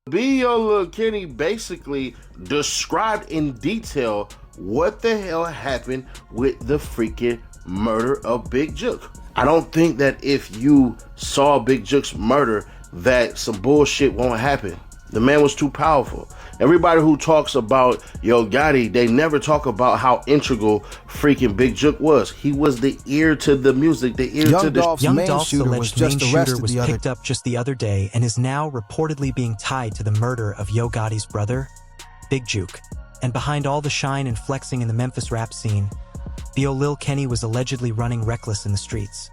Lil Kenny basically described in detail what the hell happened with the freaking murder of Big Jook. I don't think that if you saw Big Jook's murder that some bullshit won't happen. The man was too powerful. Everybody who talks about Yo Gotti, they never talk about how integral freaking Big Jook was. He was the ear to the music, the ear to the... Young Dolph's alleged main shooter was picked up just the other day and is now reportedly being tied to the murder of Yo Gotti's brother, Big Jook. And behind all the shine and flexing in the Memphis rap scene, Lil Kenny was allegedly running reckless in the streets,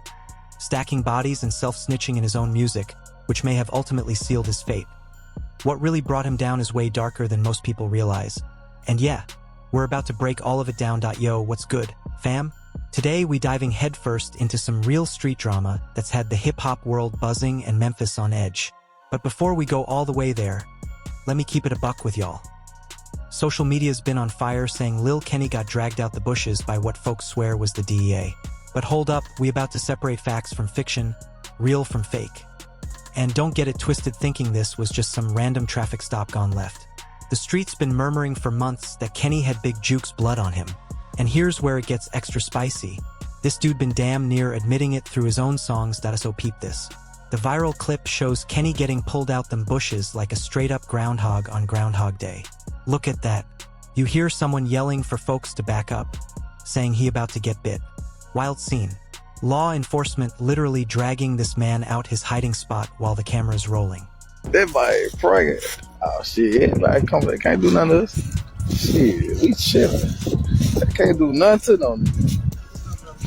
stacking bodies and self-snitching in his own music, which may have ultimately sealed his fate. What really brought him down is way darker than most people realize. And yeah, we're about to break all of it down. Yo, what's good, fam? Today we diving headfirst into some real street drama that's had the hip-hop world buzzing and Memphis on edge. But before we go all the way there, let me keep it a buck with y'all. Social media's been on fire saying Lil Kenny got dragged out the bushes by what folks swear was the DEA. But hold up, we about to separate facts from fiction, real from fake. And don't get it twisted thinking this was just some random traffic stop gone left. The street's been murmuring for months that Kenny had Big Jook's blood on him. And here's where it gets extra spicy. This dude been damn near admitting it through his own songs. So peep this. The viral clip shows Kenny getting pulled out them bushes like a straight-up groundhog on Groundhog Day. Look at that. You hear someone yelling for folks to back up, saying he about to get bit. Wild scene. Law enforcement literally dragging this man out his hiding spot while the camera's rolling. That boy pregnant. Oh shit, everybody come, they can't do nothing to us. Shit, we chillin'. They can't do nothing to them.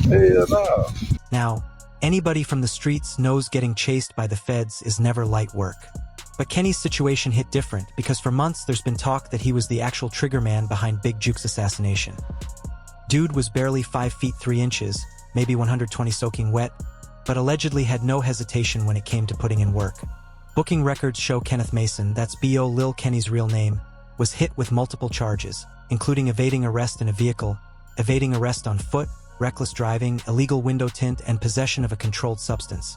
Hell no. Now, anybody from the streets knows getting chased by the feds is never light work. But Kenny's situation hit different because for months there's been talk that he was the actual trigger man behind Big Jook's assassination. Dude was barely 5 feet 3 inches, maybe 120 soaking wet, but allegedly had no hesitation when it came to putting in work. Booking records show Kenneth Mason, that's Lil Kenny's real name, was hit with multiple charges, including evading arrest in a vehicle, evading arrest on foot, reckless driving, illegal window tint, and possession of a controlled substance.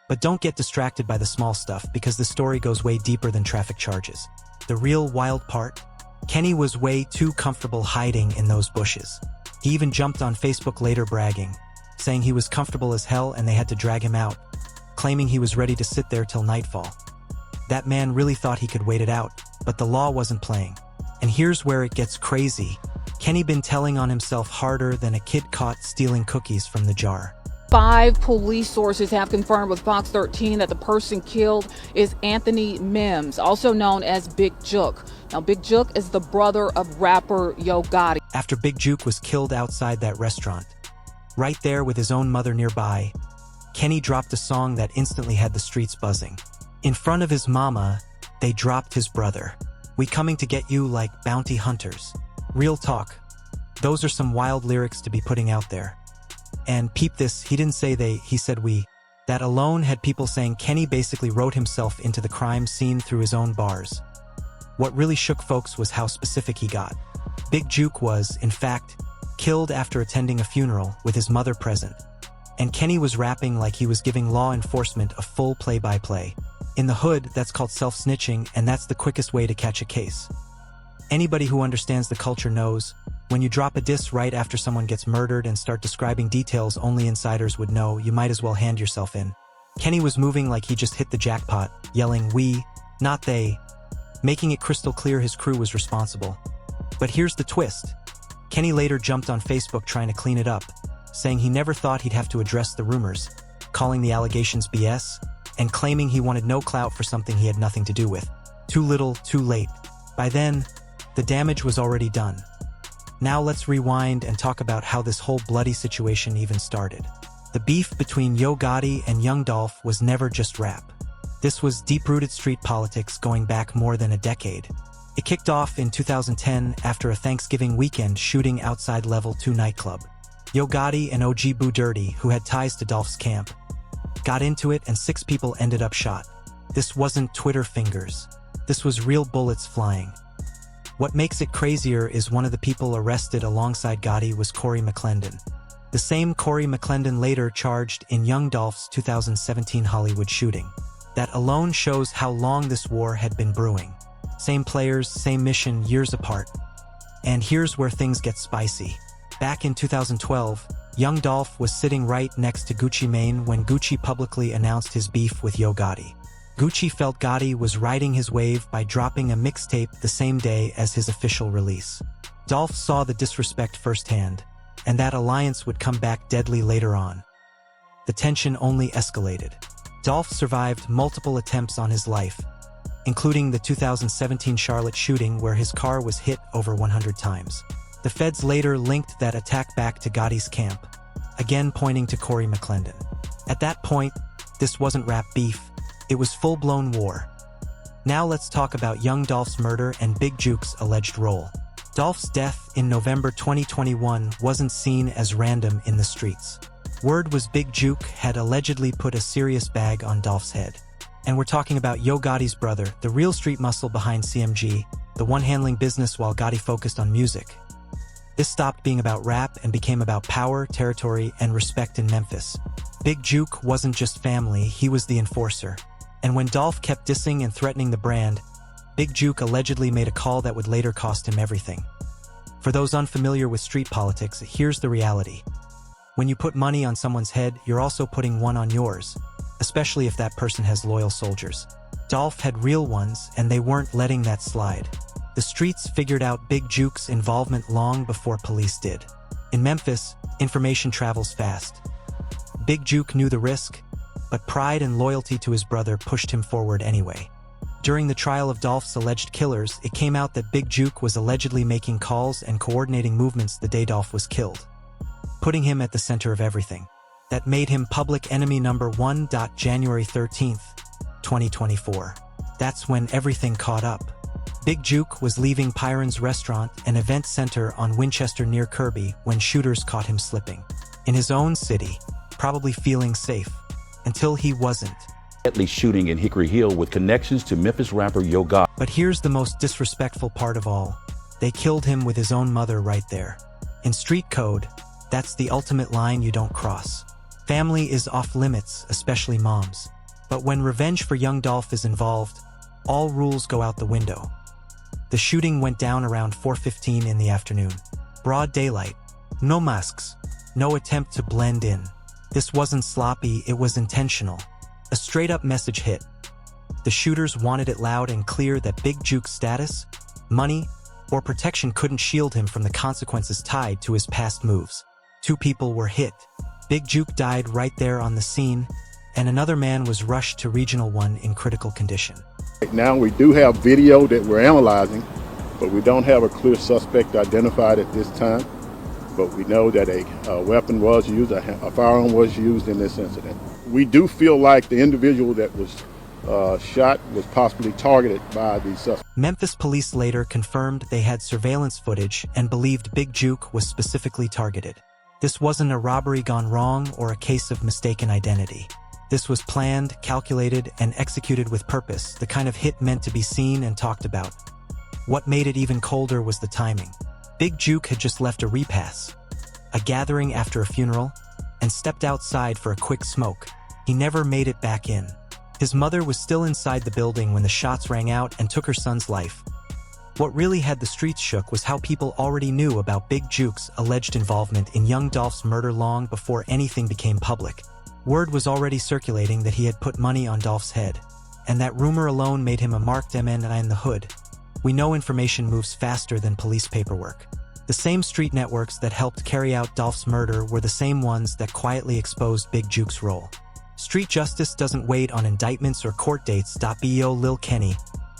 But don't get distracted by the small stuff because the story goes way deeper than traffic charges. The real wild part? Kenny was way too comfortable hiding in those bushes. He even jumped on Facebook later bragging, saying he was comfortable as hell and they had to drag him out, claiming he was ready to sit there till nightfall. That man really thought he could wait it out, but the law wasn't playing. And here's where it gets crazy. Kenny been telling on himself harder than a kid caught stealing cookies from the jar. 5 police sources have confirmed with Fox 13 that the person killed is Anthony Mims, also known as Big Jook. Now, Big Jook is the brother of rapper Yo Gotti. After Big Jook was killed outside that restaurant, right there with his own mother nearby, Kenny dropped a song that instantly had the streets buzzing. In front of his mama, they dropped his brother. We coming to get you like bounty hunters. Real talk. Those are some wild lyrics to be putting out there. And peep this, he didn't say they, he said we. That alone had people saying Kenny basically wrote himself into the crime scene through his own bars. What really shook folks was how specific he got. Big Jook was, in fact, killed after attending a funeral with his mother present. And Kenny was rapping like he was giving law enforcement a full play-by-play. In the hood, that's called self-snitching, and that's the quickest way to catch a case. Anybody who understands the culture knows, when you drop a diss right after someone gets murdered and start describing details only insiders would know, you might as well hand yourself in. Kenny was moving like he just hit the jackpot, yelling we, not they, making it crystal clear his crew was responsible. But here's the twist. Kenny later jumped on Facebook trying to clean it up, saying he never thought he'd have to address the rumors, calling the allegations BS, and claiming he wanted no clout for something he had nothing to do with. Too little, too late. By then, the damage was already done. Now let's rewind and talk about how this whole bloody situation even started. The beef between Yo Gotti and Young Dolph was never just rap. This was deep-rooted street politics going back more than a decade. It kicked off in 2010 after a Thanksgiving weekend shooting outside Level 2 nightclub. Yo Gotti and OG Boo Dirty, who had ties to Dolph's camp, got into it and 6 people ended up shot. This wasn't Twitter fingers. This was real bullets flying. What makes it crazier is one of the people arrested alongside Gotti was Corey McClendon. The same Corey McClendon later charged in Young Dolph's 2017 Hollywood shooting. That alone shows how long this war had been brewing. Same players, same mission, years apart. And here's where things get spicy. Back in 2012, young Dolph was sitting right next to Gucci Mane when Gucci publicly announced his beef with Yo Gotti. Gucci felt Gotti was riding his wave by dropping a mixtape the same day as his official release. Dolph saw the disrespect firsthand, and that alliance would come back deadly later on. The tension only escalated. Dolph survived multiple attempts on his life, including the 2017 Charlotte shooting where his car was hit over 100 times. The feds later linked that attack back to Gotti's camp, again pointing to Corey McClendon. At that point, this wasn't rap beef, it was full-blown war. Now let's talk about young Dolph's murder and Big Jook's alleged role. Dolph's death in November 2021 wasn't seen as random in the streets. Word was Big Jook had allegedly put a serious bag on Dolph's head. And we're talking about Yo Gotti's brother, the real street muscle behind CMG, the one handling business while Gotti focused on music. This stopped being about rap and became about power, territory, and respect in Memphis. Big Jook wasn't just family, he was the enforcer. And when Dolph kept dissing and threatening the brand, Big Jook allegedly made a call that would later cost him everything. For those unfamiliar with street politics, here's the reality. When you put money on someone's head, you're also putting one on yours, especially if that person has loyal soldiers. Dolph had real ones, and they weren't letting that slide. The streets figured out Big Jook's involvement long before police did. In Memphis, information travels fast. Big Jook knew the risk, but pride and loyalty to his brother pushed him forward anyway. During the trial of Dolph's alleged killers, it came out that Big Jook was allegedly making calls and coordinating movements the day Dolph was killed, putting him at the center of everything. That made him public enemy number 1. January 13th, 2024. That's when everything caught up. Big Jook was leaving Pyron's restaurant, an event center on Winchester near Kirby, when shooters caught him slipping. In his own city, probably feeling safe, until he wasn't. Shooting in Hickory Hill with connections to Memphis rapper Yo Gotti. But here's the most disrespectful part of all. They killed him with his own mother right there. In street code, that's the ultimate line you don't cross. Family is off limits, especially moms. But when revenge for young Dolph is involved, all rules go out the window. The shooting went down around 4:15 in the afternoon. Broad daylight. No masks. No attempt to blend in. This wasn't sloppy, it was intentional. A straight-up message hit. The shooters wanted it loud and clear that Big Jook's status, money, or protection couldn't shield him from the consequences tied to his past moves. 2 people were hit. Big Jook died right there on the scene, and another man was rushed to Regional 1 in critical condition. Right now we do have video that we're analyzing, but we don't have a clear suspect identified at this time. But we know that a weapon was used, a firearm was used in this incident. We do feel like the individual that was shot was possibly targeted by the suspect. Memphis police later confirmed they had surveillance footage and believed Big Jook was specifically targeted. This wasn't a robbery gone wrong or a case of mistaken identity. This was planned, calculated, and executed with purpose, the kind of hit meant to be seen and talked about. What made it even colder was the timing. Big Jook had just left a repass, a gathering after a funeral, and stepped outside for a quick smoke. He never made it back in. His mother was still inside the building when the shots rang out and took her son's life. What really had the streets shook was how people already knew about Big Jook's alleged involvement in young Dolph's murder long before anything became public. Word was already circulating that he had put money on Dolph's head, and that rumor alone made him a marked MNI in the hood. We know information moves faster than police paperwork. The same street networks that helped carry out Dolph's murder were the same ones that quietly exposed Big Jook's role. Street justice doesn't wait on indictments or court dates. Lil Kenny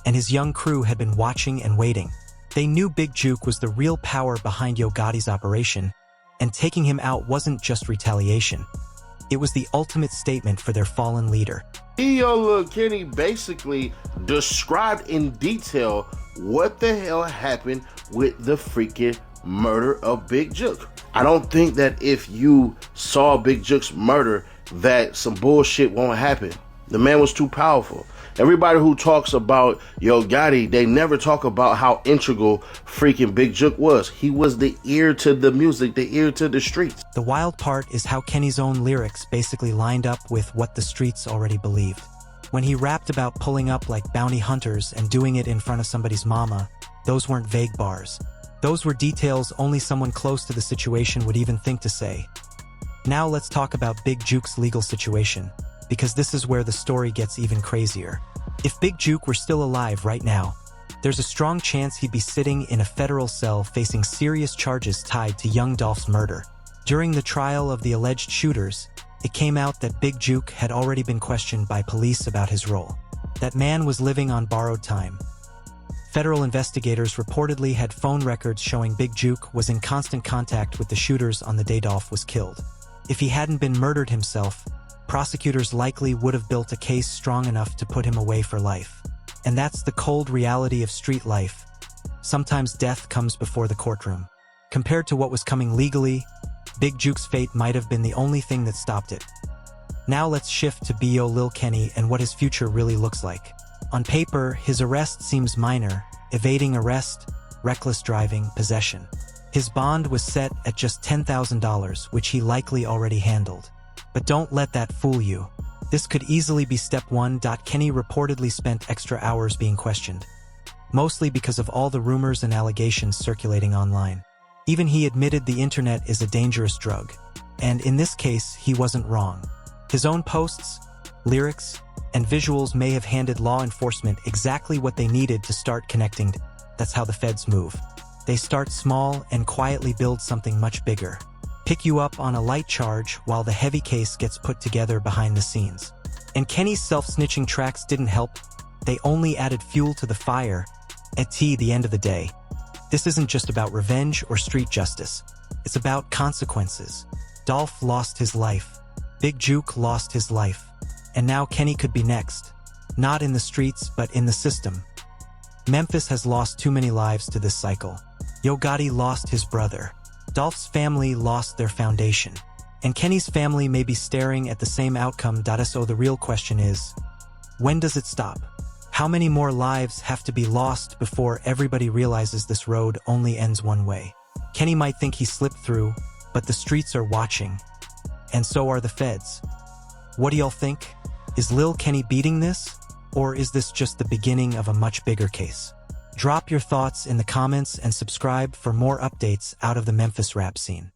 and his young crew had been watching and waiting. They knew Big Jook was the real power behind Yo Gotti's operation, and taking him out wasn't just retaliation. It was the ultimate statement for their fallen leader. Lil Kenny basically described in detail what the hell happened with the freaking murder of Big Jook. I don't think that if you saw Big Jook's murder that some bullshit won't happen. The man was too powerful. Everybody who talks about Yo Gotti, they never talk about how integral freaking Big Jook was. He was the ear to the music, the ear to the streets. The wild part is how Kenny's own lyrics basically lined up with what the streets already believed. When he rapped about pulling up like bounty hunters and doing it in front of somebody's mama, those weren't vague bars. Those were details only someone close to the situation would even think to say. Now let's talk about Big Jook's legal situation, because this is where the story gets even crazier. If Big Jook were still alive right now, there's a strong chance he'd be sitting in a federal cell facing serious charges tied to young Dolph's murder. During the trial of the alleged shooters, it came out that Big Jook had already been questioned by police about his role. That man was living on borrowed time. Federal investigators reportedly had phone records showing Big Jook was in constant contact with the shooters on the day Dolph was killed. If he hadn't been murdered himself, prosecutors likely would have built a case strong enough to put him away for life. And that's the cold reality of street life. Sometimes death comes before the courtroom. Compared to what was coming legally, Big Jook's fate might have been the only thing that stopped it. Now let's shift to B.O. Lil Kenny and what his future really looks like. On paper, his arrest seems minor: evading arrest, reckless driving, possession. His bond was set at just $10,000, which he likely already handled. But don't let that fool you. This could easily be step one. Kenny reportedly spent extra hours being questioned, mostly because of all the rumors and allegations circulating online. Even he admitted the internet is a dangerous drug, and in this case, he wasn't wrong. His own posts, lyrics, and visuals may have handed law enforcement exactly what they needed to start connecting. That's how the feds move. They start small and quietly build something much bigger. Pick you up on a light charge while the heavy case gets put together behind the scenes. And Kenny's self-snitching tracks didn't help. They only added fuel to the fire. At the end of the day, this isn't just about revenge or street justice. It's about consequences. Dolph lost his life. Big Jook lost his life. And now Kenny could be next. Not in the streets, but in the system. Memphis has lost too many lives to this cycle. Yo Gotti lost his brother. Dolph's family lost their foundation. And Kenny's family may be staring at the same outcome. So the real question is, when does it stop? How many more lives have to be lost before everybody realizes this road only ends one way? Kenny might think he slipped through, but the streets are watching. And so are the feds. What do y'all think? Is Lil Kenny beating this? Or is this just the beginning of a much bigger case? Drop your thoughts in the comments and subscribe for more updates out of the Memphis rap scene.